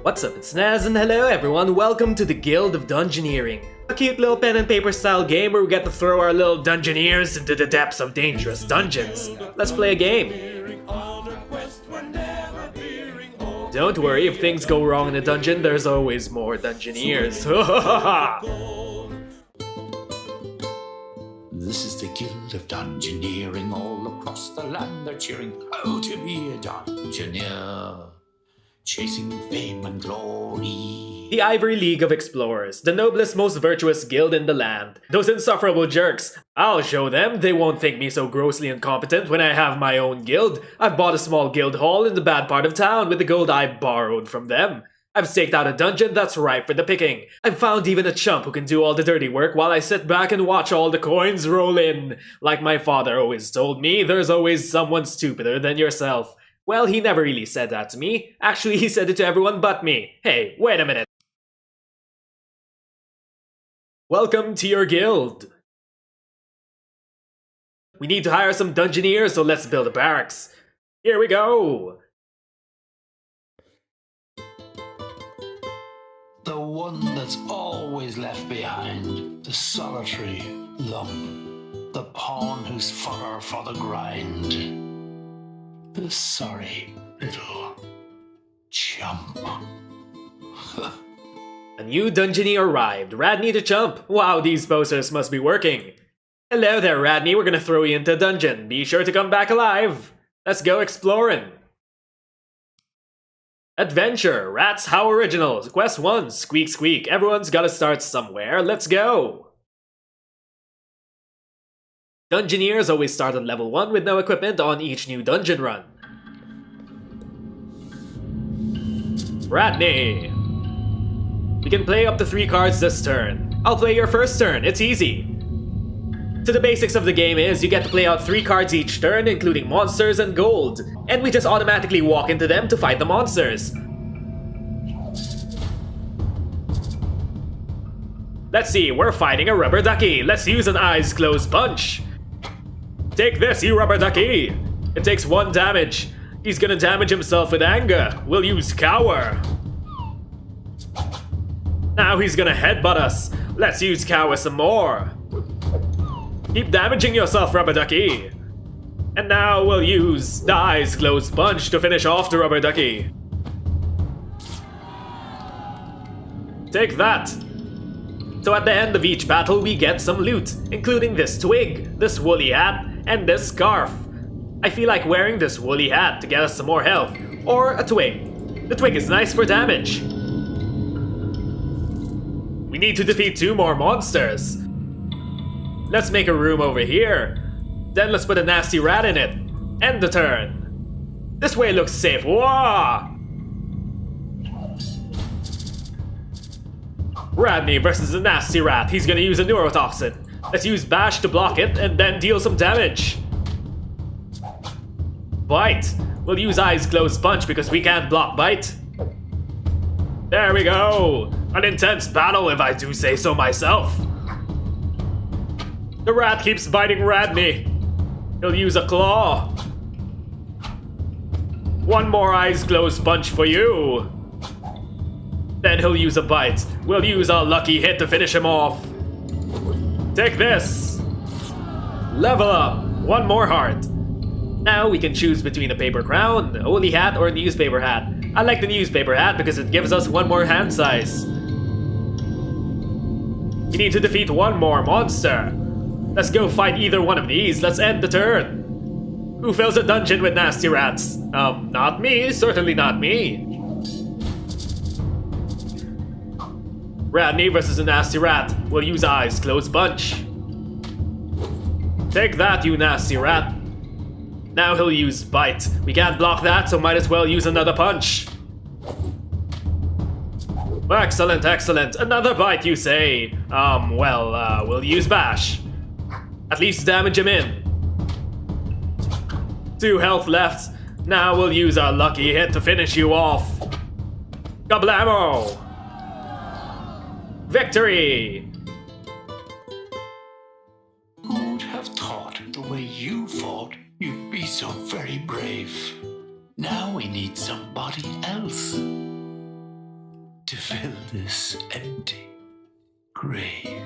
What's up, it's Naz, and hello everyone, welcome to the Guild of Dungeoneering. A cute little pen and paper style game where we get to throw our little dungeoneers into the depths of dangerous dungeons. Let's play a game. Don't worry, if things go wrong in a dungeon, there's always more dungeoneers. This is the Guild of Dungeoneering. All across the land they're cheering, how to be a dungeoneer, chasing fame and glory. The Ivory League of Explorers, the noblest, most virtuous guild in the land. Those insufferable jerks. I'll show them, they won't think me so grossly incompetent when I have my own guild. I've bought a small guild hall in the bad part of town with the gold I borrowed from them. I've staked out a dungeon that's ripe for the picking. I've found even a chump who can do all the dirty work while I sit back and watch all the coins roll in. Like my father always told me, there's always someone stupider than yourself. Well, he never really said that to me. Actually, he said it to everyone but me. Hey, wait a minute. Welcome to your guild. We need to hire some dungeoneers, so let's build a barracks. Here we go. The one that's always left behind, the solitary lump, the pawn who's fodder for the grind, the sorry little chump. A new dungeonee arrived, Radney the Chump. Wow, these posters must be working. Hello there, Radney, we're gonna throw you into a dungeon. Be sure to come back alive. Let's go exploring. Adventure, Rats How Originals, Quest 1, Squeak Squeak. Everyone's gotta start somewhere, let's go! Dungeoneers always start at level 1 with no equipment on each new dungeon run. Ratney! We can play up to 3 cards this turn. I'll play your first turn, it's easy. So the basics of the game is you get to play out 3 cards each turn, including monsters and gold. And we just automatically walk into them to fight the monsters. Let's see, we're fighting a rubber ducky. Let's use an eyes closed punch. Take this, you rubber ducky. It takes 1 damage. He's gonna damage himself with anger. We'll use cower. Now he's gonna headbutt us. Let's use cower some more. Keep damaging yourself, rubber ducky. And now we'll use the eyes closed punch to finish off the rubber ducky. Take that. So at the end of each battle we get some loot, including this twig, this woolly hat, and this scarf. I feel like wearing this woolly hat to get us some more health, or a twig. The twig is nice for damage. We need to defeat 2 more monsters. Let's make a room over here. Then let's put a nasty rat in it. End the turn. This way looks safe. Wah! Radney versus a nasty rat. He's gonna use a neurotoxin. Let's use bash to block it and then deal some damage. Bite. We'll use eyes closed punch because we can't block bite. There we go. An intense battle if I do say so myself. The rat keeps biting Radney. He'll use a claw. 1 more eyes closed punch for you. Then he'll use a bite. We'll use our lucky hit to finish him off. Take this. Level up. 1 more heart. Now we can choose between a paper crown, a woolly hat, or a newspaper hat. I like the newspaper hat because it gives us 1 more hand size. We need to defeat 1 more monster. Let's go fight either one of these. Let's end the turn. Who fills a dungeon with nasty rats? Not me. Certainly not me. Radney versus a nasty rat. We'll use eyes closed punch. Take that, you nasty rat. Now he'll use bite. We can't block that, so might as well use another punch. Excellent, excellent. Another bite, you say? We'll use bash. At least damage him in. 2 health left. Now we'll use our lucky hit to finish you off. Kablamo! Victory! Who'd have thought the way you fought, you'd be so very brave? Now we need somebody else. to fill this empty grave.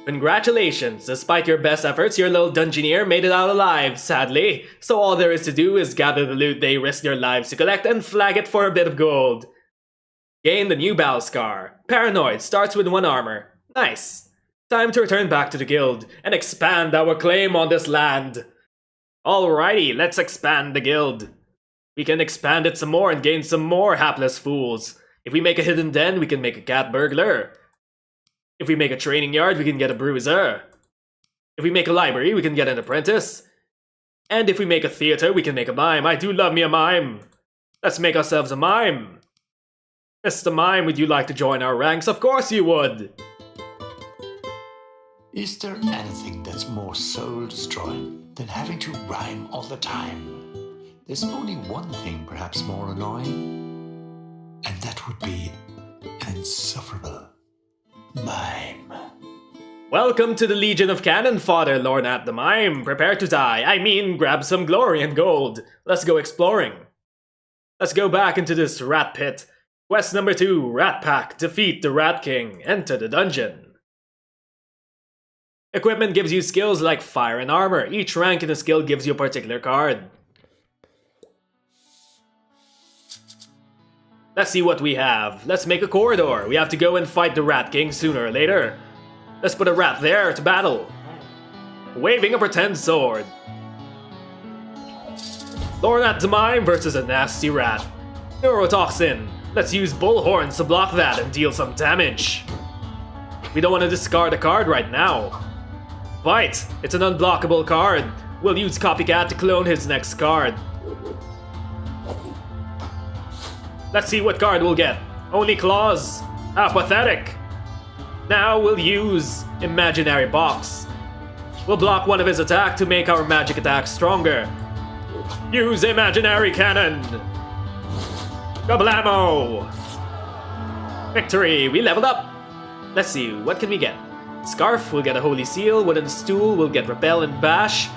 Congratulations! Despite your best efforts, your little dungeoneer made it out alive, sadly. So all there is to do is gather the loot they risked their lives to collect and flag it for a bit of gold. Gain the new battle scar. Paranoid starts with 1 armor. Nice. Time to return back to the guild and expand our claim on this land. Alrighty, let's expand the guild. We can expand it some more and gain some more hapless fools. If we make a hidden den, we can make a cat burglar. If we make a training yard, we can get a bruiser. If we make a library, we can get an apprentice. And if we make a theater, we can make a mime. I do love me a mime. Let's make ourselves a mime. Mr. Mime, would you like to join our ranks? Of course you would. Is there anything that's more soul-destroying than having to rhyme all the time? There's only one thing perhaps more annoying, and that would be an insufferable mime. Welcome to the Legion of Cannonfodder, Lornat the Mime. Prepare to die. I mean, grab some glory and gold. Let's go exploring. Let's go back into this rat pit. Quest number 2, Rat Pack. Defeat the Rat King. Enter the dungeon. Equipment gives you skills like fire and armor. Each rank in a skill gives you a particular card. Let's see what we have. Let's make a corridor. We have to go and fight the Rat King sooner or later. Let's put a rat there to battle. Waving a pretend sword. Lornat the Mime versus a nasty rat. Neurotoxin. Let's use bullhorns to block that and deal some damage. We don't want to discard a card right now. Bite. It's an unblockable card. We'll use Copycat to clone his next card. Let's see what card we'll get. Only claws. How pathetic. Now we'll use Imaginary Box. We'll block one of his attacks to make our magic attack stronger. Use Imaginary Cannon. Kablamo! Victory! We leveled up! Let's see, what can we get? Scarf will get a Holy Seal, Wooden Stool will get Repel and Bash,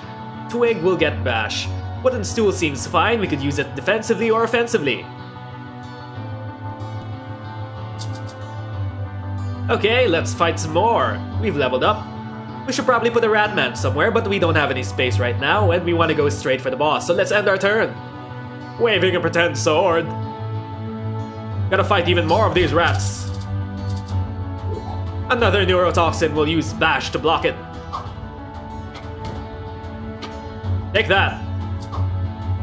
Twig will get Bash. Wooden Stool seems fine, we could use it defensively or offensively. Okay, let's fight some more. We've leveled up. We should probably put a Ratman somewhere, but we don't have any space right now, and we want to go straight for the boss, so let's end our turn. Waving a pretend sword. Gotta fight even more of these rats. Another neurotoxin will use Bash to block it. Take that.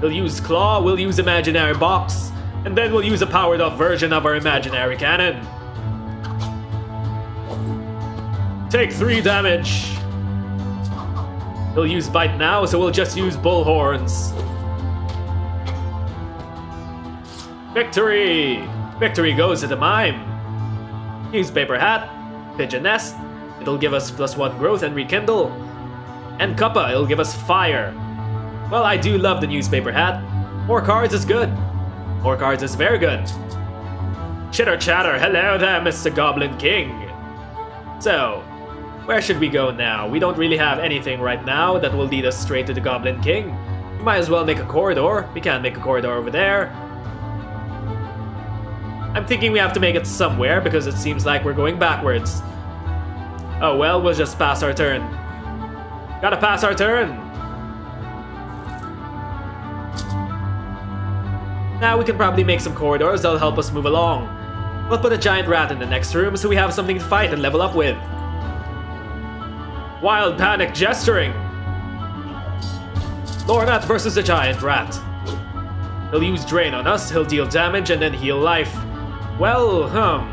We'll use Claw, we'll use Imaginary Box, and then we'll use a powered up version of our Imaginary Cannon. Take 3 damage. We'll use Bite now, so we'll just use Bullhorns. Victory! Victory goes to the Mime. Newspaper Hat, Pigeon Nest, it'll give us +1 growth and rekindle. And Cuppa, it'll give us fire. Well, I do love the Newspaper Hat. More cards is good. More cards is very good. Chitter chatter, hello there, Mr. Goblin King. So, where should we go now? We don't really have anything right now that will lead us straight to the Goblin King. We might as well make a corridor. We can't make a corridor over there. I'm thinking we have to make it somewhere because it seems like we're going backwards. Oh well, we'll just pass our turn. Gotta pass our turn. Now we can probably make some corridors that'll help us move along. We'll put a giant rat in the next room so we have something to fight and level up with. Wild Panic Gesturing. Lornat versus the giant rat. He'll use Drain on us, he'll deal damage and then heal life. Well,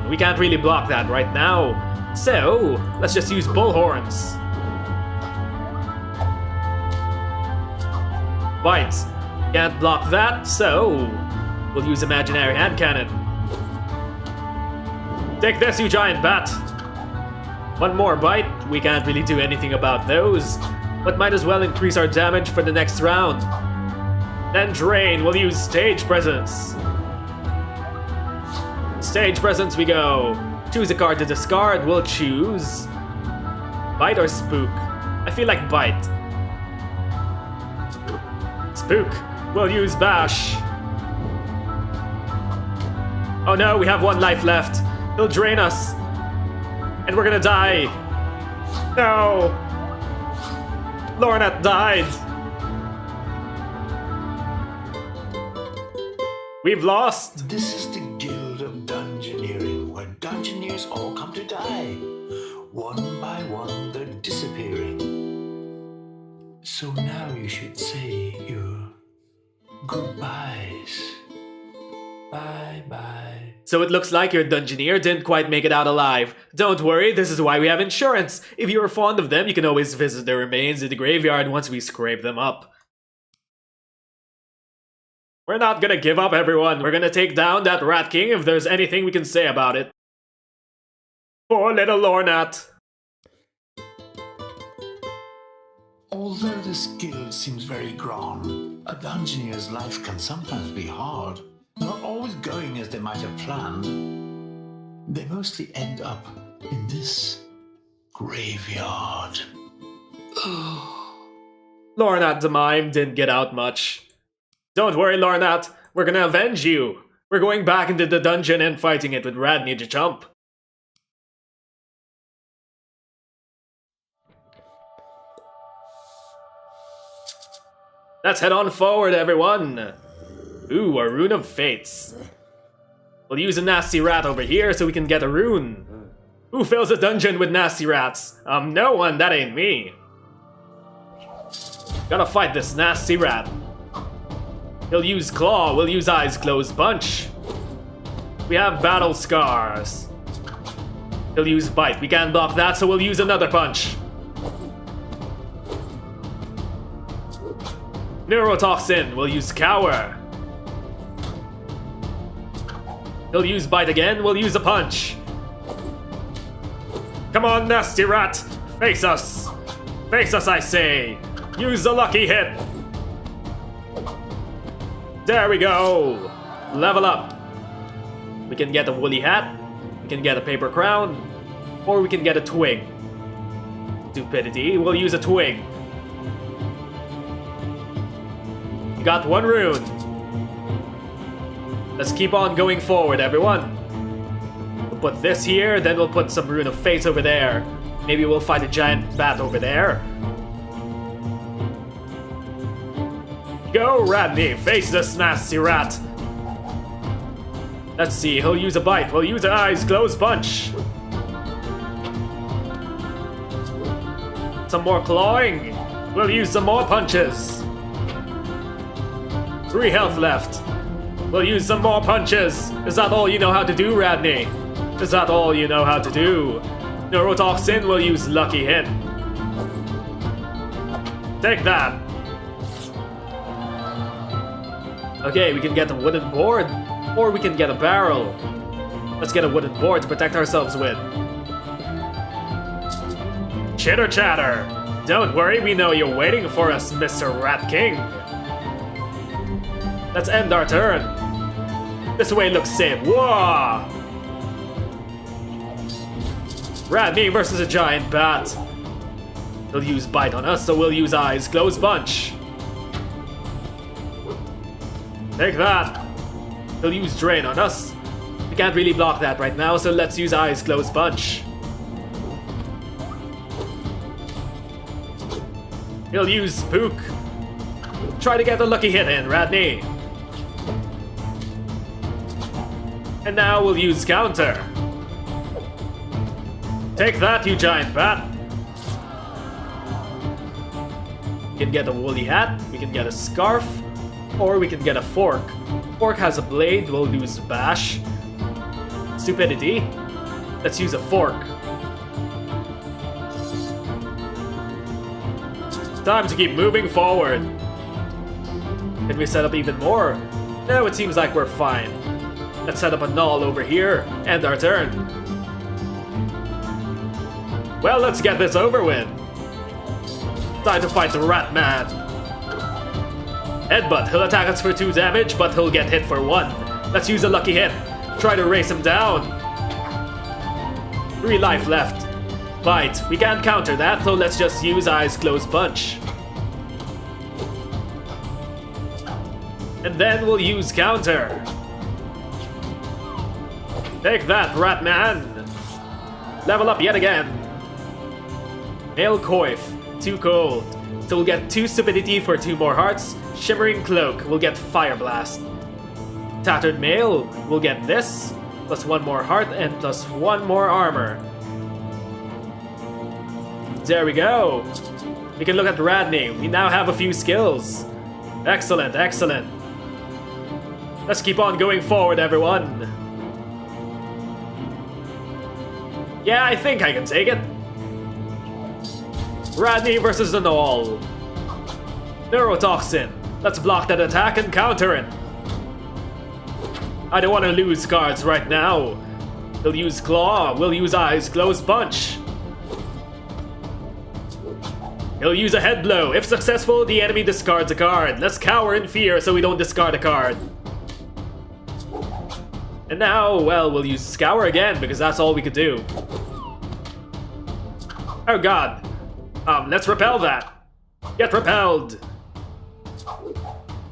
we can't really block that right now. So, let's just use Bullhorns. Bite. Can't block that, so we'll use Imaginary Hand Cannon. Take this, you giant bat. One more bite. We can't really do anything about those, but might as well increase our damage for the next round. Then Drain, we'll use Stage Presence. Stage Presence we go. Choose a card to discard. We'll choose Bite or Spook. I feel like Bite. Spook. We'll use Bash. Oh no, we have 1 life left. He'll drain us. And we're gonna die. No! Lornat died. We've lost. This is the Guild of Dungeoneering, where dungeoneers all come to die. One by one, they're disappearing. So now you should say your goodbyes. Bye-bye. So it looks like your Dungeoneer didn't quite make it out alive. Don't worry, this is why we have insurance. If you are fond of them, you can always visit their remains in the graveyard once we scrape them up. We're not gonna give up, everyone. We're gonna take down that Rat King if there's anything we can say about it. Poor little Lornat. Although this guild seems very grand, a dungeoneer's life can sometimes be hard. Not always going as they might have planned. They mostly end up in this graveyard. Lornat the Mime didn't get out much. Don't worry, Lornat. We're gonna avenge you. We're going back into the dungeon and fighting it with Radney the Chump. Let's head on forward, everyone. Ooh, a Rune of Fates. We'll use a nasty rat over here so we can get a rune. Who fills a dungeon with nasty rats? No one, that ain't me. Gotta fight this nasty rat. He'll use Claw, we'll use Eyes Closed Punch. We have Battle Scars. He'll use Bite, we can't block that, so we'll use another punch. Neurotoxin, we'll use Cower. He'll use Bite again, we'll use a punch. Come on, nasty rat! Face us! Face us, I say! Use the lucky hit! There we go! Level up! We can get a woolly hat, we can get a paper crown, or we can get a twig. Stupidity, we'll use a twig. We got 1 rune. Let's keep on going forward, everyone. We'll put this here, then we'll put some Rune of Fate over there. Maybe we'll fight a giant bat over there. Go, Radney! Face this nasty rat! Let's see, he'll use a Bite. We'll use an Eyes Closed Punch. Some more clawing. We'll use some more punches. 3 health left. We'll use some more punches. Is that all you know how to do, Radney? Is that all you know how to do? Neurotoxin will use Lucky Hit. Take that. Okay, we can get a wooden board, or we can get a barrel. Let's get a wooden board to protect ourselves with. Chitter chatter. Don't worry, we know you're waiting for us, Mr. Rat King. Let's end our turn. This way looks safe. Whoa! Radney versus a giant bat. He'll use Bite on us, so we'll use Eyes Closed Punch. Take that. He'll use Drain on us. We can't really block that right now, so let's use Eyes Closed Punch. He'll use Spook. Try to get a lucky hit in, Radney. And now we'll use Counter. Take that, you giant bat. We can get a woolly hat, we can get a scarf, or we can get a fork. Fork has a blade, we'll use Bash. Stupidity. Let's use a fork. Time to keep moving forward. Can we set up even more? No, it seems like we're fine. Let's set up a null over here, end our turn. Well, let's get this over with. Time to fight the Rat Man. Headbutt, he'll attack us for 2 damage, but he'll get hit for 1. Let's use a lucky hit. Try to race him down. 3 life left. Bite, we can't counter that, so let's just use Eyes Closed Punch. And then we'll use Counter. Take that, Ratman! Level up yet again. Male Coif, too cold. So we'll get 2 stupidity for 2 more hearts. Shimmering Cloak will get Fire Blast. Tattered Mail will get this, plus 1 more heart and plus 1 more armor. There we go. We can look at Radney. We now have a few skills. Excellent, excellent. Let's keep on going forward, everyone. Yeah, I think I can take it. Radney versus the Gnoll. Neurotoxin. Let's block that attack and counter it. I don't want to lose cards right now. We'll use Claw. We'll use Eyes Closed Punch. He'll use a Head Blow. If successful, the enemy discards a card. Let's cower in fear so we don't discard a card. And now, well, we'll use Scour again because that's all we could do. Oh god. Let's repel that. Get repelled.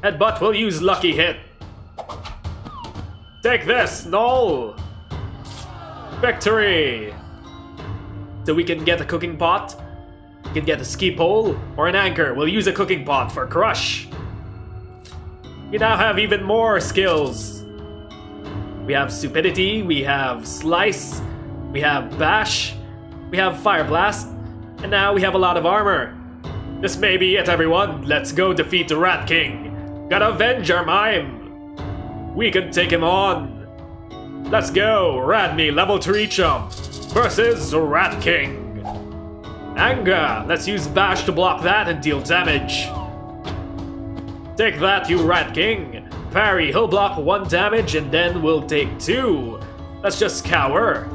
Headbutt will use Lucky Hit. Take this, Null. Victory. So we can get a cooking pot. We can get a ski pole or an anchor. We'll use a cooking pot for Crush. We now have even more skills. We have Stupidity, we have Slice, we have Bash, we have Fire Blast, and now we have a lot of armor. This may be it, everyone. Let's go defeat the Rat King. Gotta avenge our mime. We can take him on. Let's go, Radney level 3 chump versus Rat King. Anger, let's use Bash to block that and deal damage. Take that, you Rat King. Parry, he'll block 1 damage and then we'll take 2. Let's just cower.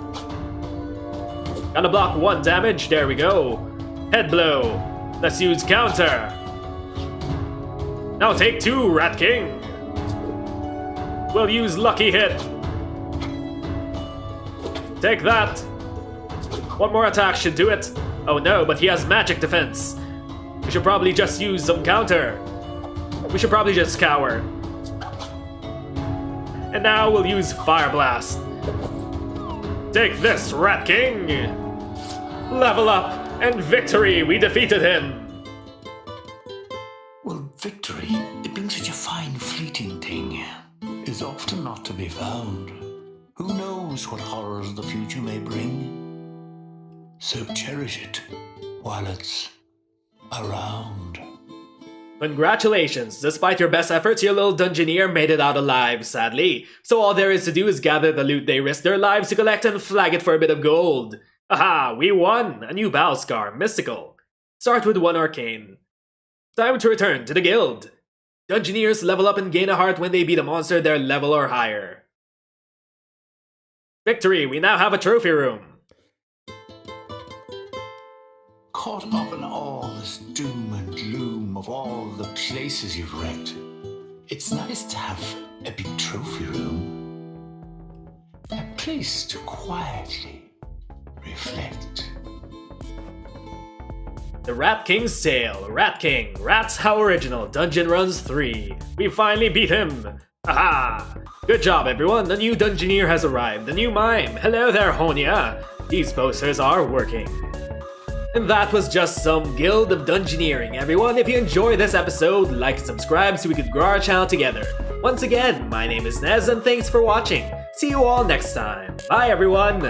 Gotta block 1 damage, there we go. Head blow. Let's use counter. Now take 2, Rat King. We'll use Lucky Hit. Take that. 1 more attack should do it. Oh no, but he has magic defense. We should probably just use some counter. We should probably just cower. And now we'll use Fire Blast. Take this, Rat King! Level up, and victory! We defeated him! Well, victory, it being such a fine, fleeting thing, is often not to be found. Who knows what horrors the future may bring? So cherish it while it's around. Congratulations! Despite your best efforts, your little Dungeoneer made it out alive, sadly. So all there is to do is gather the loot they risked their lives to collect and flag it for a bit of gold. Aha! We won! A new battle scar, Mystical. Start with 1 arcane. Time to return to the guild. Dungeoneers level up and gain a heart when they beat a monster their level or higher. Victory! We now have a trophy room. Caught up in all this doom and gloom of all the places you've wrecked, it's nice to have a big trophy room. A place to quietly reflect. The Rat King's Tale. Rat King. Rats How Original. Dungeon Runs 3. We finally beat him. Aha! Good job, everyone. The new Dungeoneer has arrived. The new mime. Hello there, Honya. These posters are working. And that was just some Guild of Dungeoneering, everyone. If you enjoyed this episode, like and subscribe so we could grow our channel together. Once again, my name is Nez and thanks for watching. See you all next time. Bye, everyone.